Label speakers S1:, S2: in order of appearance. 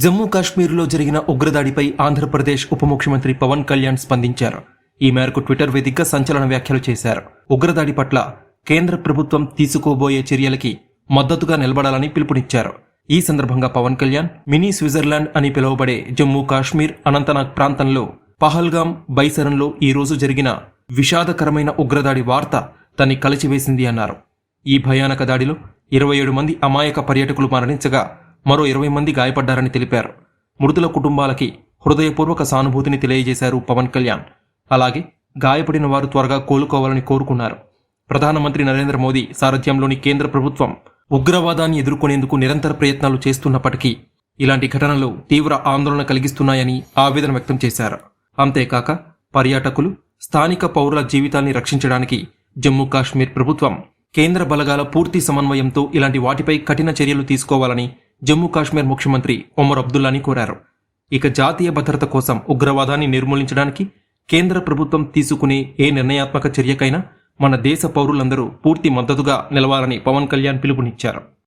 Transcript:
S1: జమ్మూ కాశ్మీర్లో జరిగిన ఉగ్రదాడిపై ఆంధ్రప్రదేశ్ ఉప ముఖ్యమంత్రి పవన్ కళ్యాణ్ స్పందించారు. ఈ మేరకు ట్విట్టర్ వేదికగా సంచలన వ్యాఖ్యలు చేశారు. ఉగ్రదాడి పట్ల కేంద్ర ప్రభుత్వం తీసుకోబోయే చర్యలకి మద్దతుగా నిలబడాలని పిలుపునిచ్చారు. ఈ సందర్భంగా పవన్ కళ్యాణ్ మినీ స్విట్జర్లాండ్ అని పిలువబడే జమ్మూ కాశ్మీర్ అనంతనాగ్ ప్రాంతంలో పహల్గాం బైసరన్లో ఈ రోజు జరిగిన విషాదకరమైన ఉగ్రదాడి వార్త తన్ని కలిచివేసింది అన్నారు. ఈ భయానక దాడిలో 27 మంది అమాయక పర్యాటకులు మరణించగా మరో 20 మంది గాయపడ్డారని తెలిపారు. మృతుల కుటుంబాలకి హృదయపూర్వక సానుభూతిని తెలియజేశారు పవన్ కళ్యాణ్. అలాగే గాయపడిన వారు త్వరగా కోలుకోవాలని కోరుకున్నారు. ప్రధానమంత్రి నరేంద్ర మోదీ సారథ్యంలోని కేంద్ర ప్రభుత్వం ఉగ్రవాదాన్ని ఎదుర్కొనేందుకు నిరంతర ప్రయత్నాలు చేస్తున్నప్పటికీ ఇలాంటి ఘటనలు తీవ్ర ఆందోళన కలిగిస్తున్నాయని ఆవేదన వ్యక్తం చేశారు. అంతేకాక పర్యాటకులు, స్థానిక పౌరుల జీవితాల్ని రక్షించడానికి జమ్మూ కాశ్మీర్ ప్రభుత్వం కేంద్ర బలగాల పూర్తి సమన్వయంతో ఇలాంటి వాటిపై కఠిన చర్యలు తీసుకోవాలని జమ్మూ కాశ్మీర్ ముఖ్యమంత్రి ఒమర్ అబ్దుల్లాని కోరారు. ఇక జాతీయ భద్రత కోసం ఉగ్రవాదాన్ని నిర్మూలించడానికి కేంద్ర ప్రభుత్వం తీసుకునే ఏ నిర్ణయాత్మక చర్యకైనా మన దేశ పౌరులందరూ పూర్తి మద్దతుగా నిలవాలని పవన్ కళ్యాణ్ పిలుపునిచ్చారు.